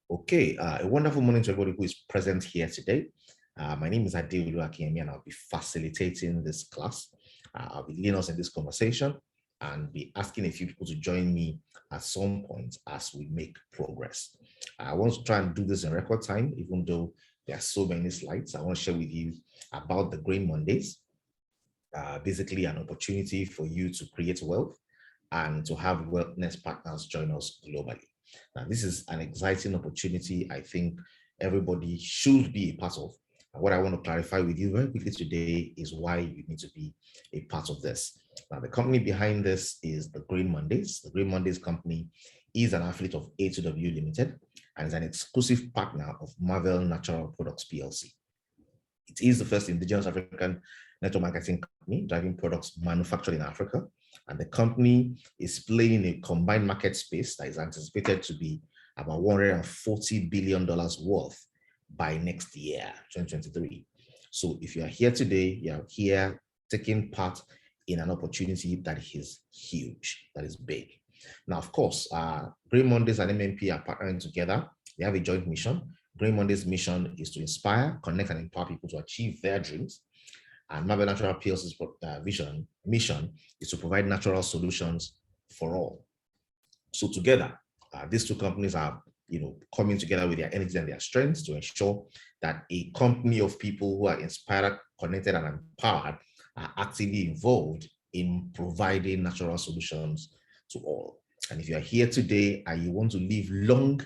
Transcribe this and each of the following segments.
Okay, a wonderful morning to everybody who is present here today. My name is Adeolu Akiyemi, and I'll be facilitating this class. I'll be leading us in this conversation and be asking a few people to join me at some point as we make progress. I want to try and do this in record time, even though there are so many slides. I want to share with you about the Green Mondays, basically an opportunity for you to create wealth and to have wellness partners join us globally. Now, this is an exciting opportunity I think everybody should be a part of. And what I want to clarify with you very quickly today is why you need to be a part of this. Now, the company behind this is the Green Mondays. The Green Mondays company is an affiliate of A2W Limited and is an exclusive partner of Marvel Natural Products PLC. It is the first indigenous African network marketing company driving products manufactured in Africa. And the company is playing a combined market space that is anticipated to be about $140 billion worth by next year, 2023. So if you are here today, you are here taking part in an opportunity that is huge, that is big. Now, of course, Green Mondays and MMP are partnering together. They have a joint mission. Green Mondays' mission is to inspire, connect, and empower people to achieve their dreams. And Marvel Natural PLC's mission is to provide natural solutions for all. So together, these two companies are coming together with their energy and their strengths to ensure that a company of people who are inspired, connected, and empowered are actively involved in providing natural solutions to all. And if you are here today and you want to live long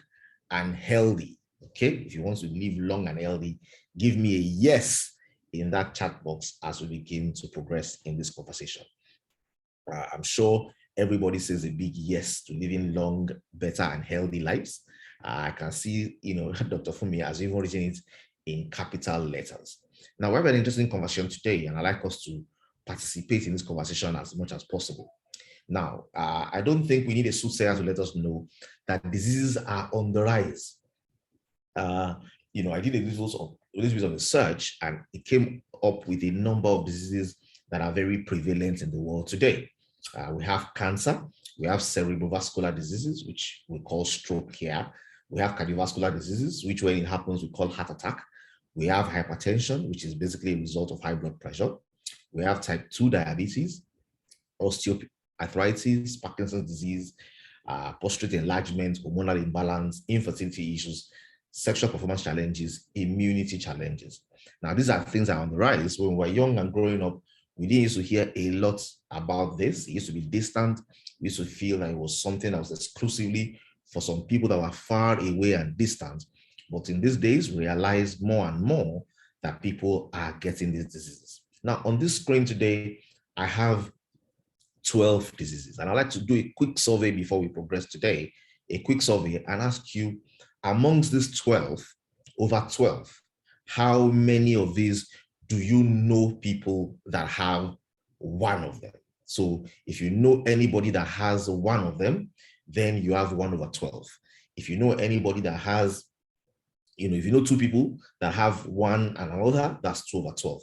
and healthy, okay, if you want to live long and healthy, give me a yes in that chat box as we begin to progress in this conversation. I'm sure everybody says a big yes to living long, better, and healthy lives. I can see, Dr. Fumi has even written it in capital letters. Now, we have an interesting conversation today, and I'd like us to participate in this conversation as much as possible. Now, I don't think we need a soothsayer to let us know that diseases are on the rise. I did a little bit of research, and it came up with a number of diseases that are very prevalent in the world today. We have cancer, we have cerebrovascular diseases, which we call stroke here. We have cardiovascular diseases, which when it happens, we call heart attack. We have hypertension, which is basically a result of high blood pressure. We have type 2 diabetes, osteoarthritis, Parkinson's disease, prostate enlargement, hormonal imbalance, infertility issues, sexual performance challenges, immunity challenges. Now, these are things that are on the rise. When we were young and growing up, we didn't used to hear a lot about this. It used to be distant. We used to feel that it was something that was exclusively for some people that were far away and distant. But in these days, we realize more and more that people are getting these diseases. Now, on this screen today, I have 12 diseases. And I'd like to do a quick survey before we progress today, a quick survey and ask you, amongst these 12, over 12, how many of these do you know people that have one of them? So if you know anybody that has one of them, then you have 1 over 12. If you know anybody that has, if you know 2 people that have one and another, that's 2 over 12.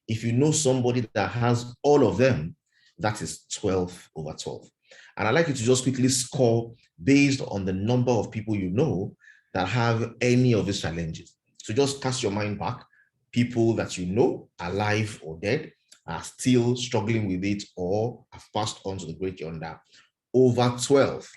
If you know somebody that has all of them, that is 12 over 12. And I'd like you to just quickly score based on the number of people you know that have any of these challenges. So just cast your mind back. People that you know, alive or dead, are still struggling with it or have passed on to the great yonder. Over 12.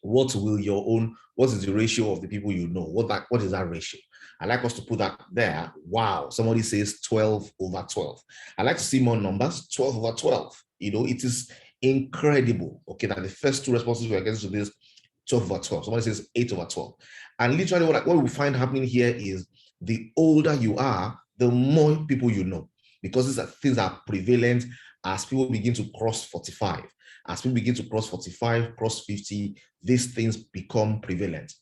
What is the ratio of the people you know? What is that ratio? I'd like us to put that there. Wow, somebody says 12 over 12. I'd like to see more numbers, 12 over 12. It is incredible, okay, that the first 2 responses we are getting to this, 12 over 12. Somebody says 8 over 12. And literally what we find happening here is the older you are, the more people you know, because these are things that are prevalent as people begin to cross 45. As people begin to cross 45, cross 50, these things become prevalent.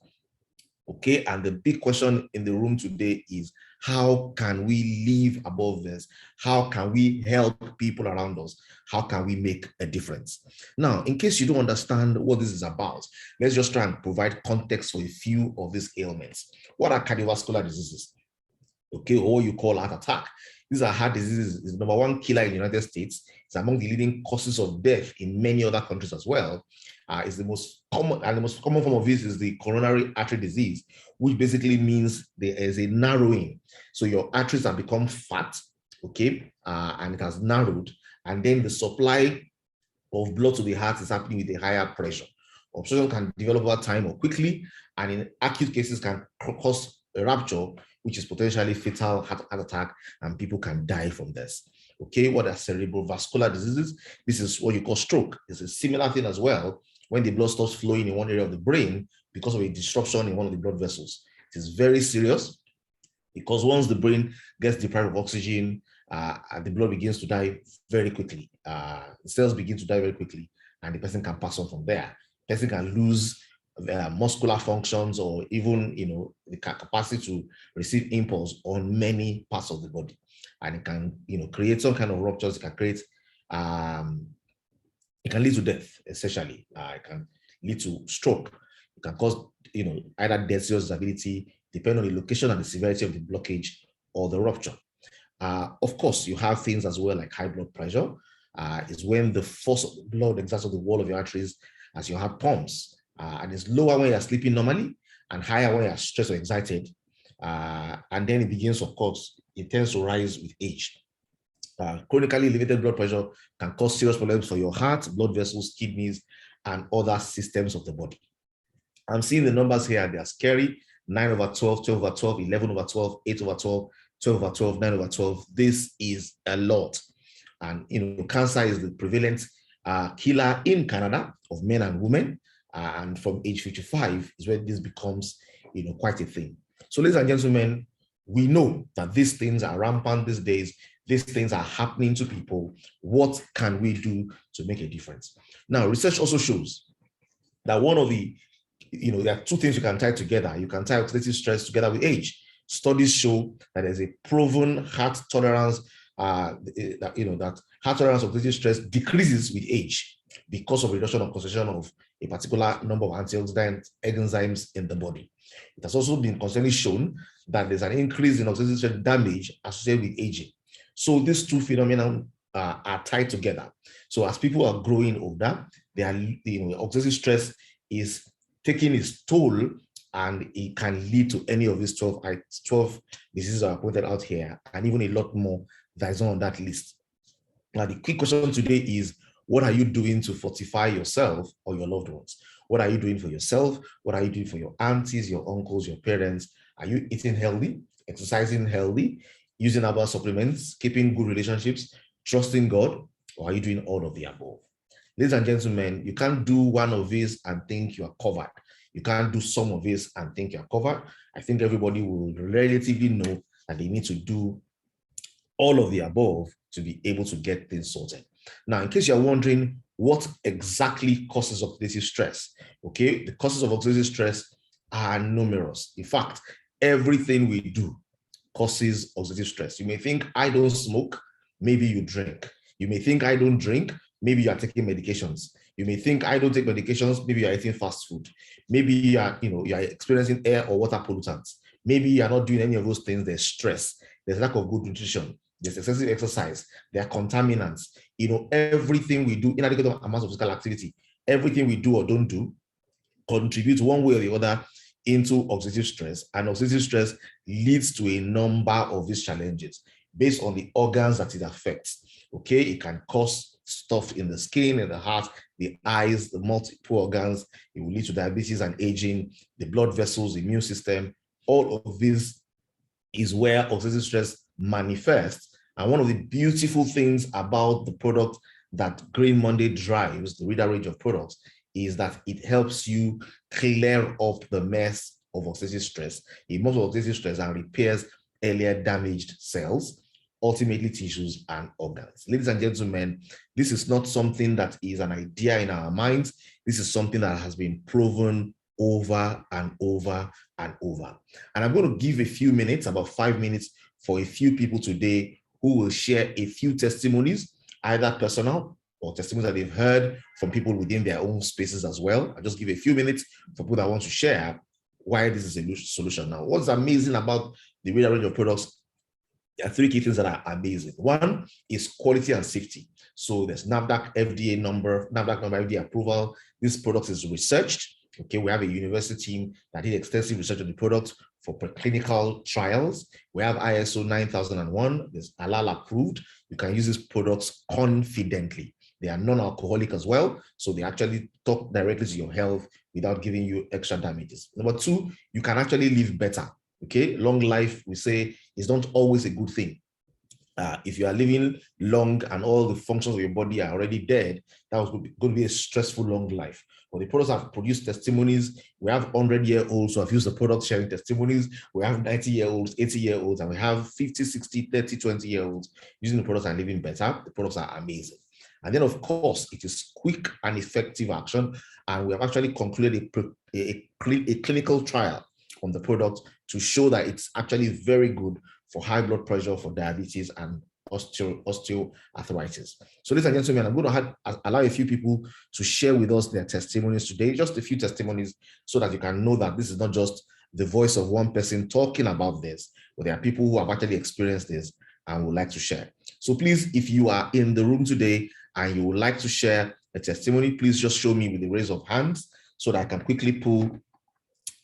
Okay, and the big question in the room today is, how can we live above this? How can we help people around us? How can we make a difference? Now, in case you don't understand what this is about, let's just try and provide context for a few of these ailments. What are cardiovascular diseases? Okay, or what you call heart attack. These are heart diseases. It's the #1 killer in the United States. It's among the leading causes of death in many other countries as well. is the most common, and the most common form of this is the coronary artery disease, which basically means there is a narrowing. So your arteries have become fat, okay, and it has narrowed, and then the supply of blood to the heart is happening with a higher pressure. Obstruction can develop over time or quickly, and in acute cases can cause a rupture, which is potentially fatal heart attack, and people can die from this. Okay, what are cerebrovascular diseases? This is what you call stroke. It's a similar thing as well when the blood stops flowing in one area of the brain because of a disruption in one of the blood vessels. It is very serious because once the brain gets deprived of oxygen, the blood begins to die very quickly. The cells begin to die very quickly, and the person can pass on from there. The person can lose muscular functions or even, the capacity to receive impulse on many parts of the body. And it can, create some kind of ruptures. It can create, it can lead to death, essentially. It can lead to stroke. It can cause, either death or disability, depending on the location and the severity of the blockage or the rupture. Of course, you have things as well like high blood pressure. Is when the force of the blood exerts on the wall of your arteries as you have pumps. And it's lower when you're sleeping normally and higher when you're stressed or excited. And then it begins, of course, it tends to rise with age. Chronically elevated blood pressure can cause serious problems for your heart, blood vessels, kidneys, and other systems of the body. I'm seeing the numbers here, they are scary. 9/12, 12/12, 11/12, 8/12, 12/12, 9/12. This is a lot. And cancer is the prevalent killer in Canada of men and women. And from age 55 is where this becomes quite a thing. So ladies and gentlemen, we know that these things are rampant these days. These things are happening to people. What can we do to make a difference? Now, research also shows that one of the, there are two things you can tie together. You can tie oxidative stress together with age. Studies show that there's a proven heart tolerance, that heart tolerance of oxidative stress decreases with age because of reduction of concentration of a particular number of antioxidant enzymes in the body. It has also been constantly shown that there's an increase in oxidative stress damage associated with aging. So these two phenomena are tied together. So as people are growing older, they are, oxidative stress is taking its toll, and it can lead to any of these 12 diseases I pointed out here, and even a lot more that is on that list. Now, the quick question today is, what are you doing to fortify yourself or your loved ones? What are you doing for yourself? What are you doing for your aunties, your uncles, your parents? Are you eating healthy, exercising healthy, using herbal supplements, keeping good relationships, trusting God, or are you doing all of the above? Ladies and gentlemen, you can't do one of these and think you are covered. You can't do some of this and think you're covered. I think everybody will relatively know that they need to do all of the above to be able to get things sorted. Now, in case you're wondering what exactly causes oxidative stress, okay, the causes of oxidative stress are numerous. In fact, everything we do causes oxidative stress. You may think I don't smoke, maybe you drink. You may think I don't drink, maybe you are taking medications. You may think I don't take medications, maybe you are eating fast food. Maybe you are, you are experiencing air or water pollutants. Maybe you are not doing any of those things. There's stress, there's lack of good nutrition, there's excessive exercise, there are contaminants. Everything we do, inadequate amounts of physical activity, everything we do or don't do contributes one way or the other into oxidative stress. And oxidative stress leads to a number of these challenges based on the organs that it affects. Okay, it can cause stuff in the skin, in the heart, the eyes, the multiple organs. It will lead to diabetes and aging, the blood vessels, the immune system. All of this is where oxidative stress manifests. And one of the beautiful things about the product that Green Monday drives, the reader range of products, is that it helps you clear up the mess of oxidative stress. It moves oxidative stress and repairs earlier damaged cells, ultimately tissues and organs. Ladies and gentlemen, this is not something that is an idea in our minds. This is something that has been proven over and over and over. And I'm going to give a few minutes, about 5 minutes, for a few people today who will share a few testimonies, either personal or testimonies that they've heard from people within their own spaces as well. I'll just give a few minutes for people that want to share why this is a solution. Now, what's amazing about the reader range of products There are three key things that are amazing. One is quality and safety. So there's NAFDAC FDA number, FDA approval. This product is researched. Okay, we have a university team that did extensive research on the product for preclinical trials. We have ISO 9001. There's halal approved. You can use these products confidently. They are non-alcoholic as well, so they actually talk directly to your health without giving you extra damages. Number two, you can actually live better. Okay, long life, we say, is not always a good thing. If you are living long and all the functions of your body are already dead, that was going to be a stressful long life. But the products have produced testimonies. We have 100-year-olds who have used the product sharing testimonies. We have 90-year-olds, 80-year-olds, and we have 50, 60, 30, 20-year-olds using the products and living better. The products are amazing. And then, of course, it is quick and effective action. And we have actually concluded a clinical trial on the product to show that it's actually very good for high blood pressure, for diabetes, and osteoarthritis. So, ladies and gentlemen, I'm going to allow a few people to share with us their testimonies today, just a few testimonies, so that you can know that this is not just the voice of one person talking about this, but there are people who have actually experienced this and would like to share. So please, if you are in the room today and you would like to share a testimony, please just show me with the raise of hands so that I can quickly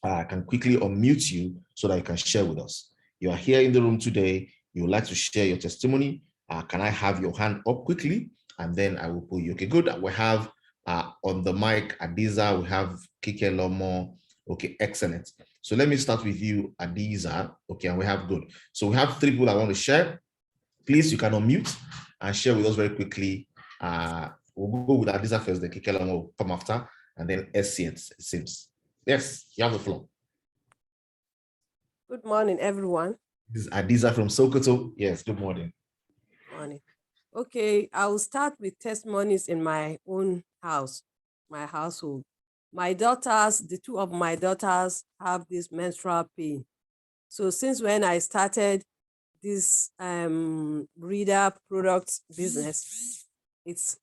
unmute you so that you can share with us. You are here in the room today, you would like to share your testimony. Can I have your hand up quickly? And then I will pull you. Okay, good. We have on the mic, Adiza, we have Kike Lomo. Okay, excellent. So let me start with you, Adiza. Okay, and we have good. So we have three people I want to share. Please, you can unmute and share with us very quickly. We'll go with Adiza first, then Kike Lomo will come after, and then SC, it seems. Yes, you have the floor. Good morning, everyone. This is Adiza from Sokoto. Yes, good morning. Morning. Okay, I will start with testimonies in my own house, my household. My daughters, the two of my daughters have this menstrual pain. So since when I started this reader product business, it's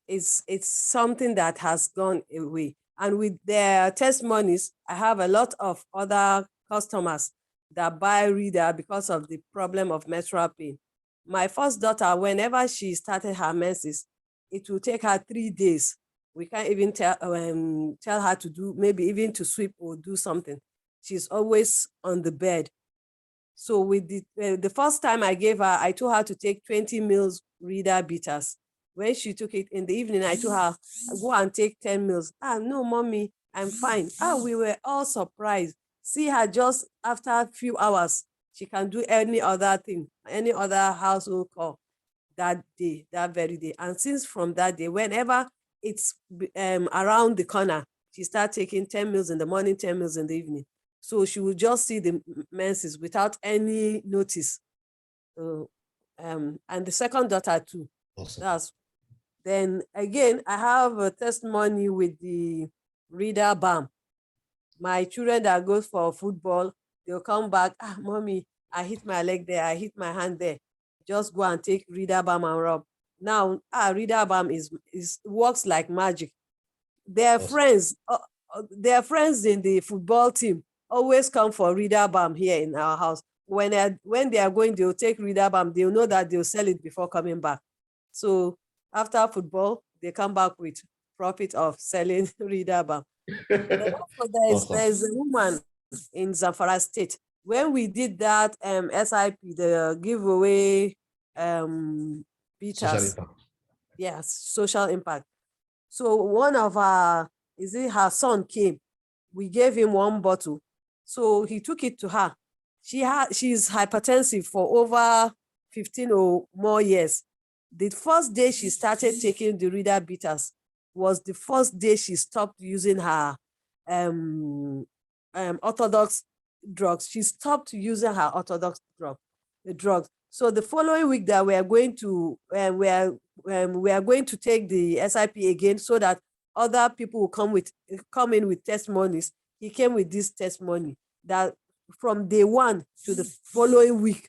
something that has gone away. And with their testimonies, I have a lot of other customers that buy reader because of the problem of menstrual pain. My first daughter, whenever she started her menses, it will take her 3 days. We can't even tell her to do, maybe even to sweep or do something. She's always on the bed. So with the first time I gave her, I told her to take 20 mils reader bitters. When she took it in the evening, I told her, go and take 10 mils. No, mommy, I'm fine. We were all surprised. See her just after a few hours, she can do any other thing, any other household call that day, that very day. And since from that day, whenever it's around the corner, she starts taking 10 mils in the morning, 10 mils in the evening. So she will just see the menses without any notice. And the second daughter too. Awesome. Then again, I have a testimony with the reader balm. My children that goes for football, they'll come back, mommy, I hit my leg there, I hit my hand there. Just go and take reader balm and rub. Now, reader balm works like magic. Their friends in the football team always come for reader balm here in our house. When they are going, they'll take reader balm. They'll know that they'll sell it before coming back. So after football, they come back with profit of selling reader balm. There's a woman in Zamfara State. When we did that SIP, the giveaway social impact. Yes, social impact. So one of her son came. We gave him one bottle. So he took it to her. She's hypertensive for over 15 or more years. The first day she started taking the reader bitters was the first day she stopped using her orthodox drugs. She stopped using her orthodox drugs. So the following week that we are going to take the SIP again, so that other people will come in with testimonies. He came with this testimony that from day one to the following week,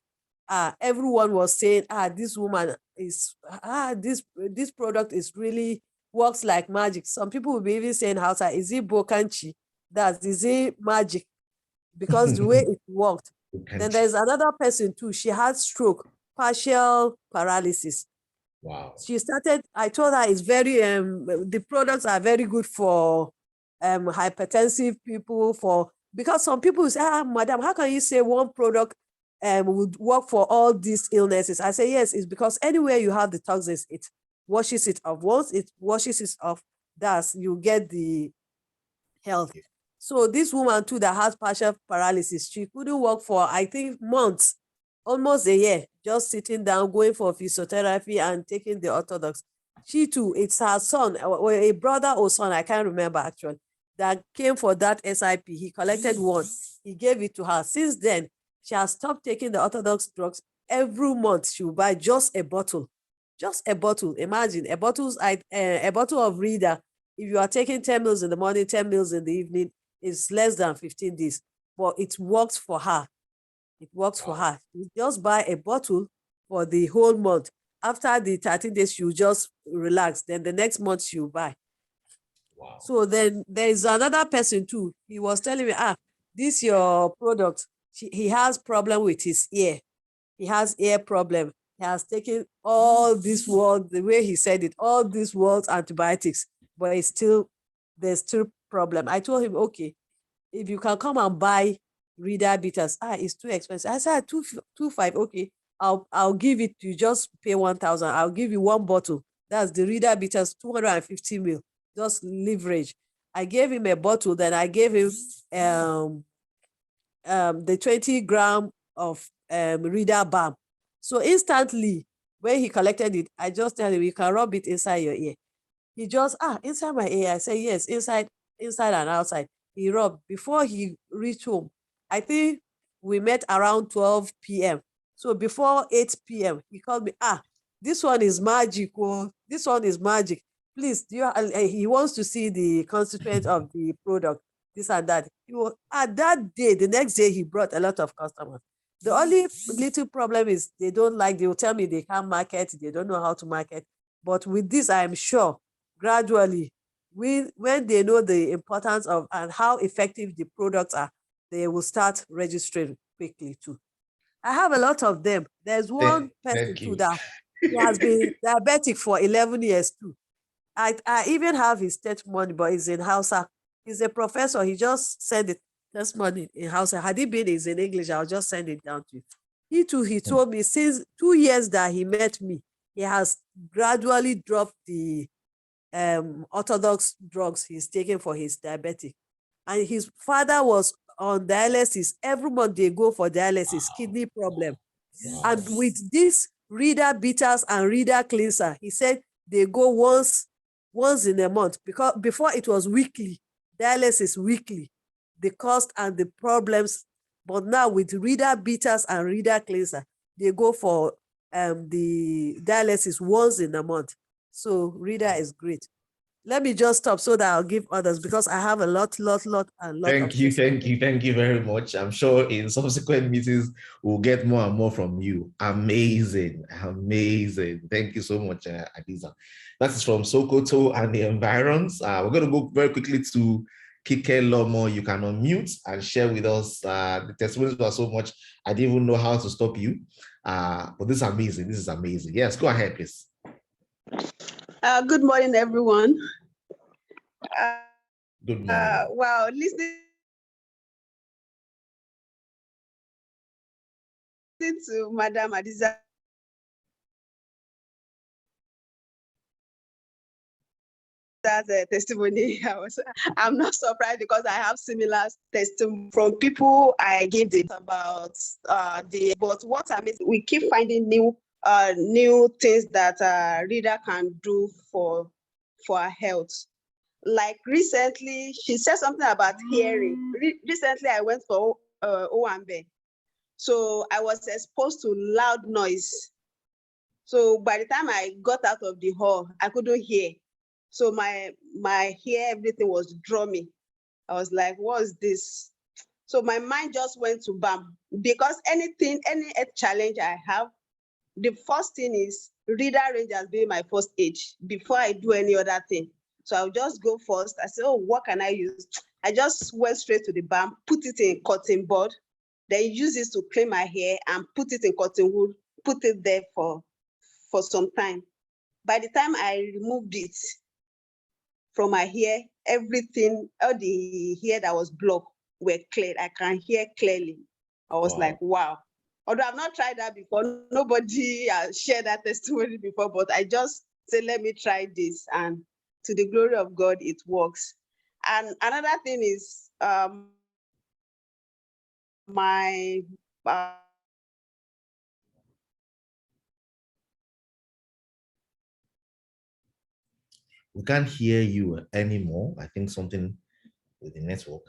everyone was saying, this woman is this product is really works like magic. Some people will be even saying, is it bokanchi? Is it magic? Because the way it worked. Then there's another person too. She had stroke partial paralysis. Wow. She started, I told her it's very, the products are very good for hypertensive people, because some people say, madam, how can you say one product would work for all these illnesses? I say, yes, it's because anywhere you have the toxins, it washes it off. Once it washes it off, you get the health. So this woman too that has partial paralysis, she couldn't work for, I think, months, almost a year, just sitting down, going for physiotherapy and taking the orthodox. She too, it's her son, or a brother or son, I can't remember actually, that came for that SIP. He collected one. He gave it to her. Since then, she has stopped taking the orthodox drugs. Every month, she will buy just a bottle. Just a bottle. Imagine, a bottle of Reader. If you are taking 10 mils in the morning, 10 mils in the evening, it's less than 15 days. But it works for her. It works for her. You just buy a bottle for the whole month. After the 13 days, you just relax. Then the next month, she'll buy. Wow. So then there's another person too. He was telling me, this your product. He has problem with his ear. He has ear problem. He has taken all this world, the way he said it, all these world's antibiotics, but there's still problem. I told him, okay, if you can come and buy Reader bitters, it's too expensive. I said, 2.5, okay, I'll give it to you, just pay 1,000. I'll give you one bottle. That's the Reader bitters, 250 ml, just leverage. I gave him a bottle, then I gave him the 20 gram of Reader balm. So instantly, when he collected it, I just tell him, you can rub it inside your ear. He just, inside my ear. I say, yes, inside and outside. He rubbed. Before he reached home, I think we met around 12 p.m. So before 8 p.m., he called me, this one is magic. Oh, this one is magic. Please, he wants to see the consequence of the product, this and that. That day, the next day, he brought a lot of customers. The only little problem is they will tell me they can't market, they don't know how to market. But with this, I'm sure, gradually, when they know the importance of and how effective the products are, they will start registering quickly too. I have a lot of them. There's one person too that he has been diabetic for 11 years too. I even have his testimony, but he's in Hausa. He's a professor. He just sent it testimony in Hausa. Had it been in English, I'll just send it down to you. He too, he told me since 2 years that he met me, he has gradually dropped the orthodox drugs he's taking for his diabetic. And his father was on dialysis. Every month they go for dialysis, kidney problem. And with this Reader bitters and Reader cleanser, he said they go once in a month, because before it was weekly, dialysis weekly, the cost and the problems. But now with Reader bitters and Reader cleanser, they go for the dialysis once in a month. So Reader is great. Let me just stop so that I'll give others, because I have a lot. Thank you very much. I'm sure in subsequent meetings, we'll get more and more from you. Amazing. Thank you so much, Adiza. That is from Sokoto and the environs. We're going to go very quickly to Kike Lomo. You can unmute and share with us. The testimonies were so much, I didn't even know how to stop you. But this is amazing. Yes, go ahead, please. Good morning, everyone. Good morning. Wow, listening to Madam Adiza's testimony, I'm not surprised, because I have similar testimony from people I gave it about but what I mean, we keep finding new things that Reader can do for our health. Like recently, she said something about hearing. Recently, I went for Owambe. So I was exposed to loud noise. So by the time I got out of the hall, I couldn't hear. So my hair, everything was drumming. I was like, what's this? So my mind just went to BAM, because any challenge I have, the first thing is Reader range has been my first aid before I do any other thing. So I'll just go first. I said, what can I use? I just went straight to the BAM, put it in cotton bud, then use it to clean my hair and put it in cotton wool put it there for some time. By the time I removed it from my hair, everything, all the hair that was blocked were cleared. I can hear clearly. I was like, wow. Although I've not tried that before, nobody has shared that testimony before, but I just said, let me try this. And to the glory of God, it works. And another thing is my we can't hear you anymore. I think something with the network.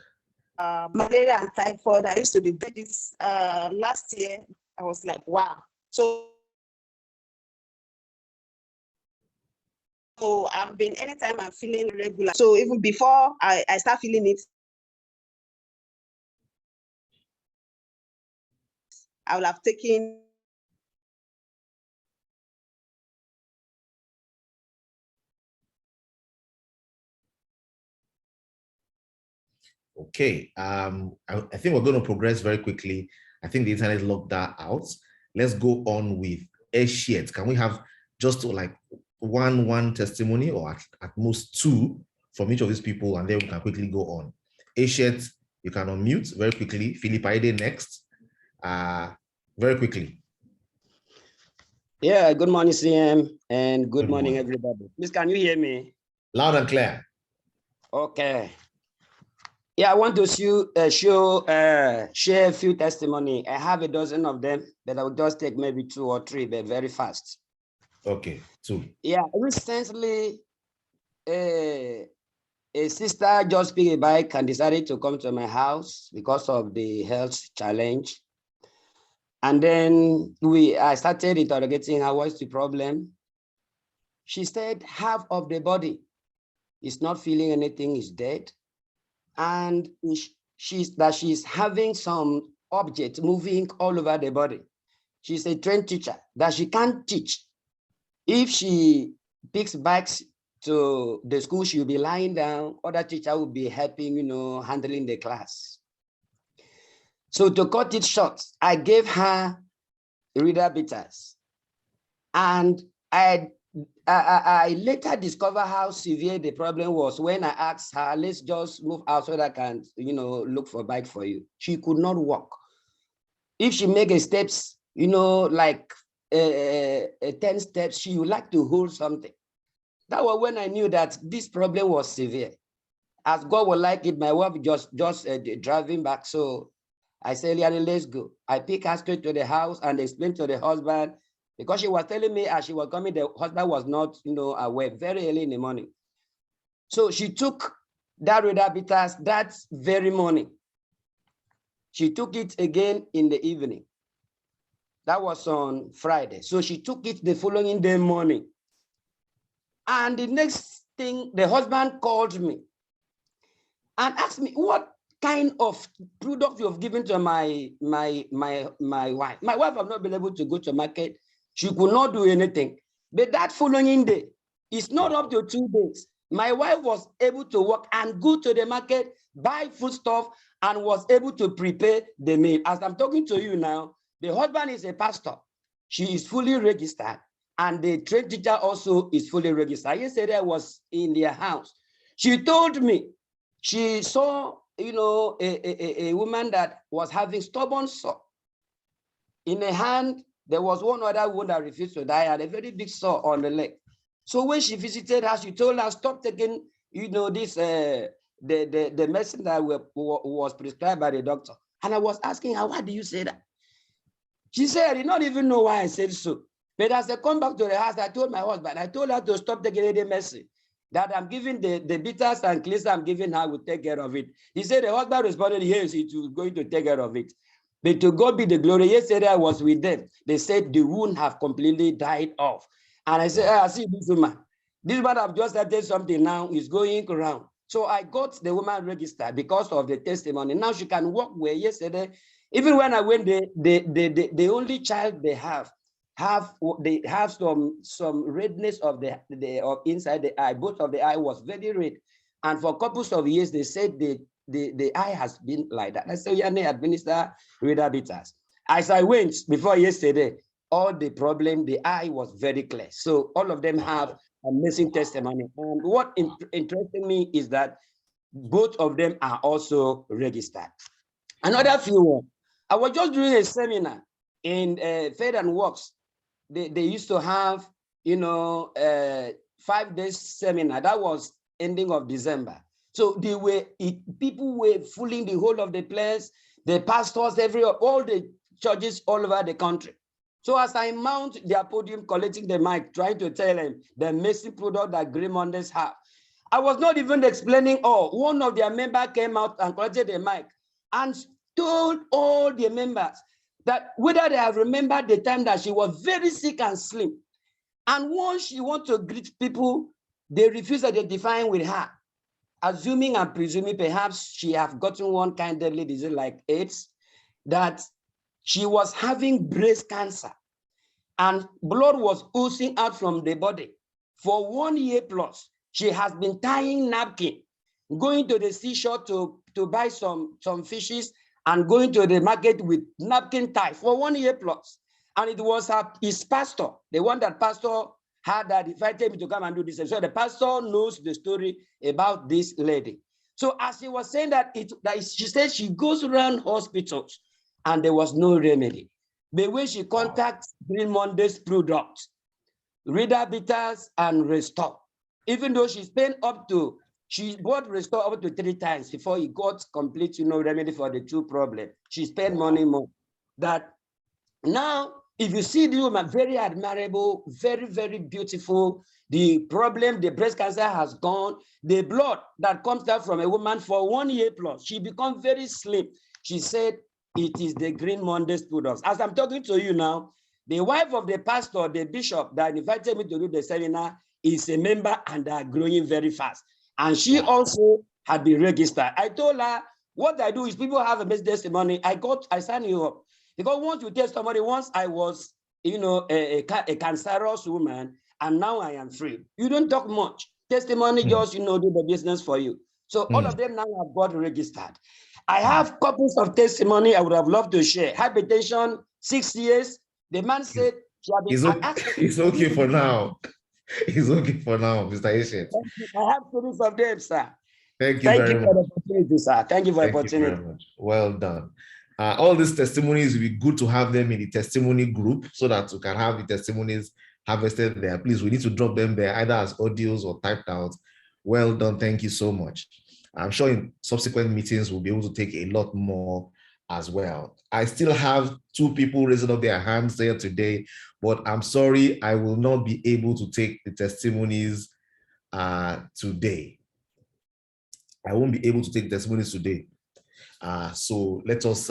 Malaria and typhoid. I used to be this last year. I was like, wow. So I've been, anytime I'm feeling irregular. So even before I start feeling it, I will have taken Okay, I think we're going to progress very quickly. I think the internet locked that out. Let's go on with a sheet. Can we have just like one testimony, or at most two from each of these people, and then we can quickly go on. A sheet, you can unmute very quickly. Philip Aide next, very quickly. Yeah, good morning, CM, and good morning, everybody. Please, can you hear me? Loud and clear. Okay. Yeah, I want to share a few testimony. I have a dozen of them, but I will just take maybe 2 or 3, but very fast. Okay, 2. Yeah, recently, a sister just picked a bike and decided to come to my house because of the health challenge. And then I started interrogating her, what's the problem? She said half of the body is not feeling anything, is dead. And she's having some object moving all over the body. She's a trained teacher that she can't teach. If she picks bikes to the school, she'll be lying down. Other teacher will be helping, handling the class. So to cut it short, I gave her reader bitters. And I later discovered how severe the problem was when I asked her, let's just move out so that I can, look for a bike for you. She could not walk. If she make a steps, like 10 steps, she would like to hold something. That was when I knew that this problem was severe. As God would like it, my wife just driving back. So I said, Liane, let's go. I pick her straight to the house and explained to the husband, because she was telling me as she was coming, the husband was not, aware, very early in the morning. So she took that reader bitters that very morning. She took it again in the evening. That was on Friday. So she took it the following day morning. And the next thing, the husband called me and asked me, what kind of product you have given to my wife? My wife have not been able to go to market. She could not do anything. But that following day, it's not up to 2 days. My wife was able to work and go to the market, buy food stuff, and was able to prepare the meal. As I'm talking to you now, the husband is a pastor. She is fully registered, and the trained teacher also is fully registered. Yesterday, I was in their house. She told me she saw, a woman that was having stubborn sore. In her hand, there was one other wound that refused to die, and a very big sore on the leg. So when she visited her, she told her, stop taking, this, the medicine that was prescribed by the doctor. And I was asking her, why do you say that? She said, I did not even know why I said so. But as I come back to the house, I told my husband, I told her to stop taking any medicine, that I'm giving the bitters and cleanser I'm giving her will take care of it. He said, the husband responded, yes, he was going to take care of it. But to God be the glory. Yesterday I was with them. They said the wound have completely died off. And I said, I see this woman. This woman have just started something now, is going around. So I got the woman registered because of the testimony. Now she can walk where yesterday, even when I went there, the only child they have some redness of of inside the eye. Both of the eye was very red. And for couples of years, they said the eye has been like that. I said, yeah, they administer reader bitters. As I went before yesterday, all the problem, the eye was very clear. So all of them have amazing testimony. And what interested me is that both of them are also registered. Another few, I was just doing a seminar in Faith and Works. They used to have, 5 days seminar. That was ending of December. So people were filling the whole of the place, the pastors, all the churches all over the country. So as I mount their podium, collecting the mic, trying to tell them the amazing product that Green Mondays have, I was not even explaining all. One of their members came out and collected the mic and told all the members that whether they have remembered the time that she was very sick and slim. And once she wants to greet people, they refuse to identify with her, assuming and presuming perhaps she have gotten one kind of deadly disease like AIDS, that she was having breast cancer and blood was oozing out from the body. For 1 year plus, she has been tying napkin, going to the seashore to buy some fishes and going to the market with napkin tie for 1 year plus. And it was his pastor, the one that pastor had that invited me to come and do this. So the pastor knows the story about this lady. So as he was saying that, she said she goes around hospitals and there was no remedy. The way she contacts Green Mondays products, Reader Bitters and Restore, even though she bought Restore up to 3 times before he got complete, remedy for the 2 problem. She spent money more. That now, if you see the woman, very admirable, very, very beautiful. The problem, the breast cancer has gone. The blood that comes out from a woman for 1 year plus, she becomes very slim. She said, it is the Green Mondays products. As I'm talking to you now, the wife of the pastor, the bishop that invited me to do the seminar is a member and they are growing very fast. And she also had been registered. I told her, what I do is people have a best testimony. I sign you up. Because once you tell somebody, once I was, a cancerous woman, and now I am free. You don't talk much. Testimony just, do the business for you. So all of them now have got registered. I have copies of testimony I would have loved to share. Hypertension, 6 years. The man said, it's okay for now. It's okay for now, Mr. Asian. I have copies of them, sir. Thank you very much. For the opportunity, sir. Thank you for the opportunity. You very much. Well done. All these testimonies, will be good to have them in the testimony group so that we can have the testimonies harvested there. Please, we need to drop them there either as audios or typed out. Well done. Thank you so much. I'm sure in subsequent meetings, we'll be able to take a lot more as well. I still have 2 people raising up their hands there today, but I'm sorry, I will not be able to take the testimonies today. I won't be able to take testimonies today. So let us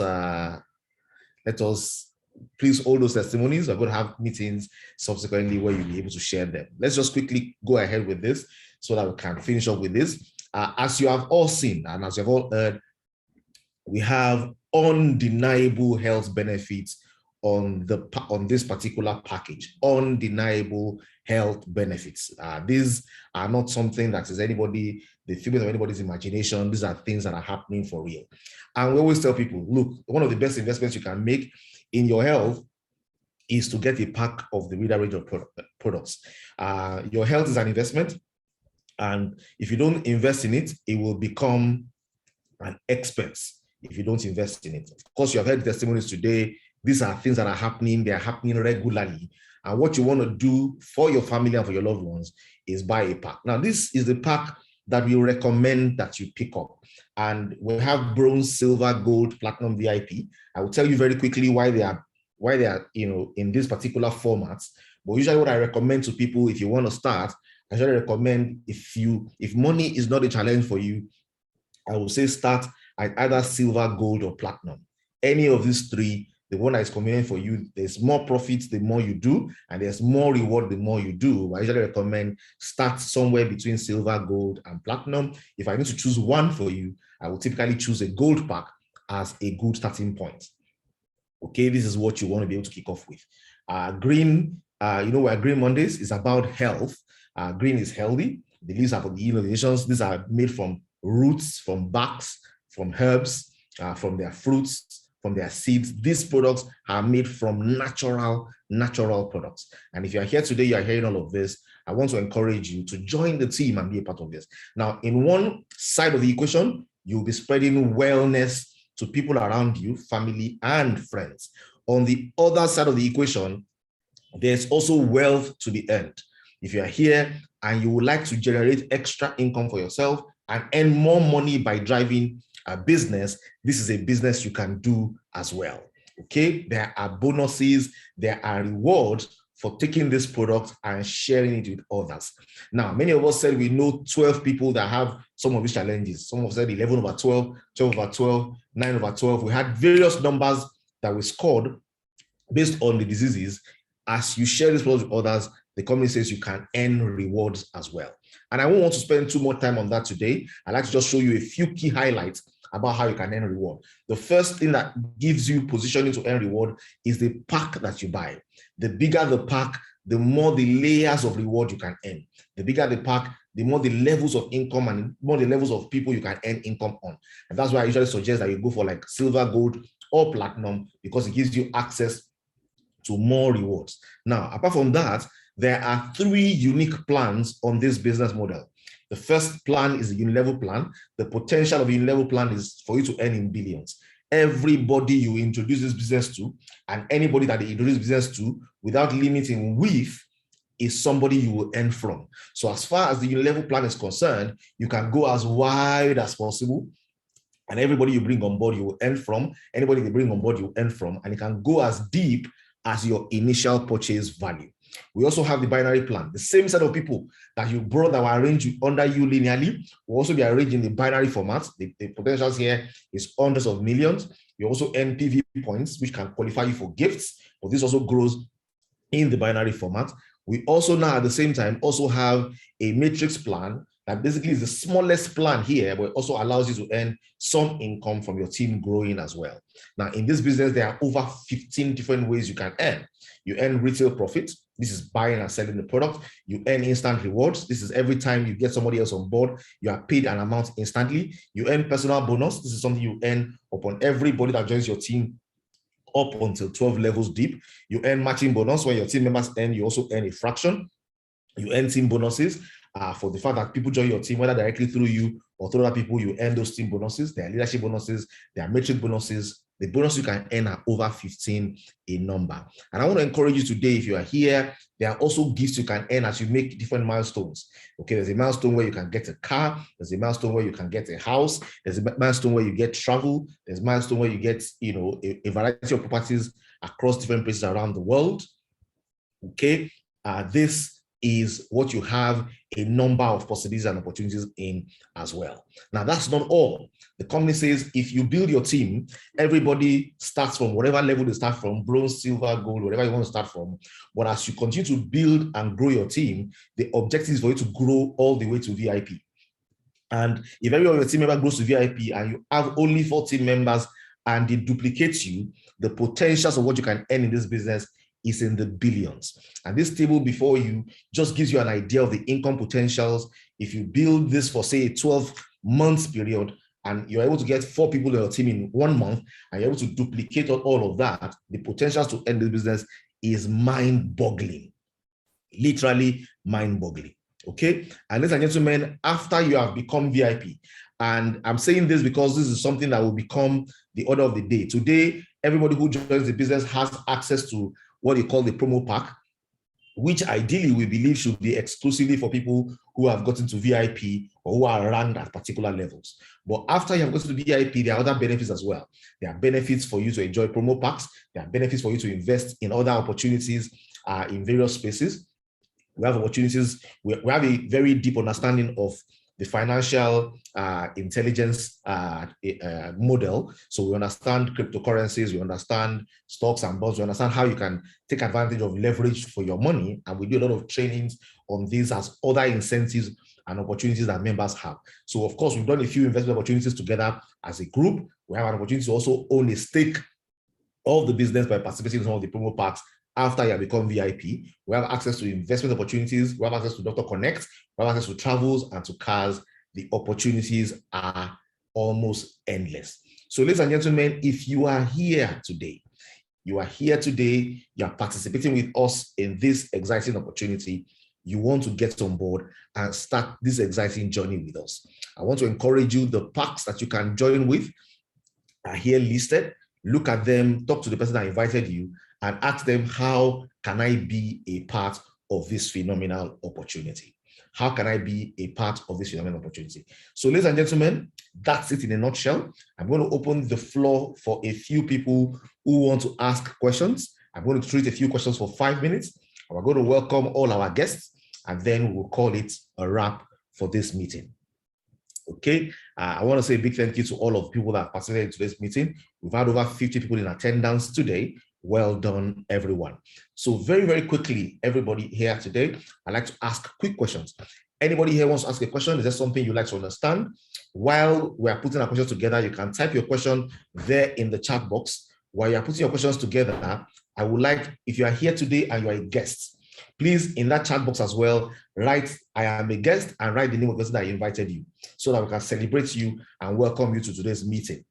please hold those testimonies. We're going to have meetings subsequently where you'll be able to share them. Let's just quickly go ahead with this so that we can finish up with this. As you have all seen and as you've all heard, we have undeniable health benefits on this particular package. Undeniable health benefits. These are not something that is the figment of anybody's imagination. These are things that are happening for real. And we always tell people, look, one of the best investments you can make in your health is to get a pack of the Reader range of products. Your health is an investment, and if you don't invest in it, it will become an expense if you don't invest in it. Of course, you have heard testimonies today. These are things that are happening. They are happening regularly. And what you want to do for your family and for your loved ones is buy a pack. Now, this is the pack that we recommend that you pick up. And we have bronze, silver, gold, platinum, VIP. I will tell you very quickly why they are in this particular formats. But usually what I recommend to people, if you want to start, I usually recommend if money is not a challenge for you, I will say start at either silver, gold, or platinum. Any of these 3, the one that is convenient for you, there's more profits the more you do, and there's more reward the more you do. I usually recommend start somewhere between silver, gold, and platinum. If I need to choose one for you, I will typically choose a gold pack as a good starting point. Okay, this is what you want to be able to kick off with. Green, where Green Mondays is about health. Green is healthy. The leaves are for the innovations. These are made from roots, from barks, from herbs, from their fruits, from their seeds. These products are made from natural products. And if you are here today, you are hearing all of this, I want to encourage you to join the team and be a part of this. Now, in one side of the equation, you'll be spreading wellness to people around you, family and friends. On the other side of the equation, there's also wealth to be earned. If you are here and you would like to generate extra income for yourself and earn more money by driving a business, this is a business you can do as well. Okay, there are bonuses, there are rewards for taking this product and sharing it with others. Now, many of us said we know 12 people that have some of these challenges. Some of us said 11 over 12, 12 over 12, 9 over 12. We had various numbers that we scored based on the diseases. As you share this product with others, the company says you can earn rewards as well. And I won't want to spend too much time on that today. I'd like to just show you a few key highlights about how you can earn reward. The first thing that gives you positioning to earn reward is the pack that you buy. The bigger the pack, the more the layers of reward you can earn. The bigger the pack, the more the levels of income and more the levels of people you can earn income on. And that's why I usually suggest that you go for like silver, gold, or platinum, because it gives you access to more rewards. Now, apart from that, there are 3 unique plans on this business model. The first plan is a unilevel plan. The potential of a unilevel plan is for you to earn in billions. Everybody you introduce this business to, and anybody that they introduce business to, without limiting with, is somebody you will earn from. So as far as the unilevel plan is concerned, you can go as wide as possible, and everybody you bring on board, you will earn from. Anybody they bring on board, you will earn from, and it can go as deep as your initial purchase value. We also have the binary plan. The same set of people that you brought that were arranged under you linearly will also be arranged in the binary format. The potentials here is hundreds of millions. You also earn PV points, which can qualify you for gifts, but this also grows in the binary format. We also now at the same time also have a matrix plan that basically is the smallest plan here, but it also allows you to earn some income from your team growing as well. Now, in this business, there are over 15 different ways you can earn. You earn retail profit. This is buying and selling the product. You earn instant rewards. This is every time you get somebody else on board, you are paid an amount instantly. You earn personal bonus. This is something you earn upon everybody that joins your team up until 12 levels deep. You earn matching bonus. When your team members earn, you also earn a fraction. You earn team bonuses for the fact that people join your team, whether directly through you or through other people, you earn those team bonuses. There are leadership bonuses, there are metric bonuses. The bonus you can earn are over 15 in number. And I want to encourage you today, if you are here, there are also gifts you can earn as you make different milestones. Okay, there's a milestone where you can get a car. There's a milestone where you can get a house. There's a milestone where you get travel. There's a milestone where you get, a variety of properties across different places around the world. Okay, this is what you have a number of possibilities and opportunities in as well. Now, that's not all. The company says if you build your team, everybody starts from whatever level they start from, bronze, silver, gold, whatever you want to start from. But as you continue to build and grow your team, the objective is for you to grow all the way to VIP. And if every one of your team member grows to VIP and you have only 4 team members and they duplicate you, the potentials of what you can earn in this business is in the billions. And this table before you just gives you an idea of the income potentials. If you build this for, say, a 12 months period, and you're able to get 4 people in your team in 1 month, and you're able to duplicate all of that, the potentials to earn this business is mind-boggling, literally mind-boggling. Okay, and ladies and gentlemen, after you have become VIP, and I'm saying this because this is something that will become the order of the day. Today, everybody who joins the business has access to what they call the promo pack, which ideally we believe should be exclusively for people who have gotten to VIP or who are ranked at particular levels. But after you have gotten to VIP, there are other benefits as well. There are benefits for you to enjoy promo packs. There are benefits for you to invest in other opportunities in various spaces. We have opportunities. We have a very deep understanding of the financial intelligence model. So we understand cryptocurrencies, we understand stocks and bonds, we understand how you can take advantage of leverage for your money. And we do a lot of trainings on these as other incentives and opportunities that members have. So of course, we've done a few investment opportunities together as a group. We have an opportunity to also own a stake of the business by participating in some of the promo packs. After you have become VIP, we have access to investment opportunities, we have access to Dr. Connect, we have access to travels and to cars. The opportunities are almost endless. So ladies and gentlemen, if you are here today, you are participating with us in this exciting opportunity, you want to get on board and start this exciting journey with us. I want to encourage you, the packs that you can join with are here listed. Look at them, talk to the person that invited you, and ask them, how can I be a part of this phenomenal opportunity? How can I be a part of this phenomenal opportunity? So ladies and gentlemen, that's it in a nutshell. I'm going to open the floor for a few people who want to ask questions. I'm going to treat a few questions for 5 minutes. And we're going to welcome all our guests, and then we'll call it a wrap for this meeting. Okay, I want to say a big thank you to all of the people that have participated in today's meeting. We've had over 50 people in attendance today. Well done, everyone. So very, very quickly, everybody here today, I'd like to ask quick questions. Anybody here wants to ask a question? Is there something you'd like to understand? While we're putting our questions together, you can type your question there in the chat box. While you're putting your questions together, I would like, if you are here today and you are a guest, please, in that chat box as well, write, I am a guest, and write the name of the person that invited you, so that we can celebrate you and welcome you to today's meeting.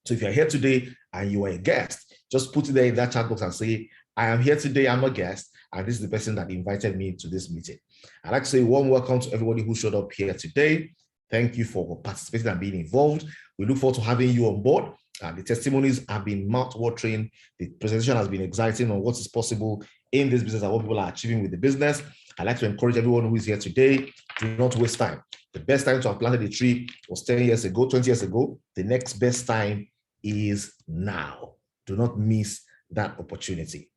So if you're here today and you are a guest, just put it there in that chat box and say, I am here today, I'm a guest, and this is the person that invited me to this meeting. I'd like to say a warm welcome to everybody who showed up here today. Thank you for participating and being involved. We look forward to having you on board. The testimonies have been mouth-watering. The presentation has been exciting on what is possible in this business and what people are achieving with the business. I'd like to encourage everyone who is here today to not waste time. The best time to have planted a tree was 10 years ago, 20 years ago. The next best time is now. Do not miss that opportunity.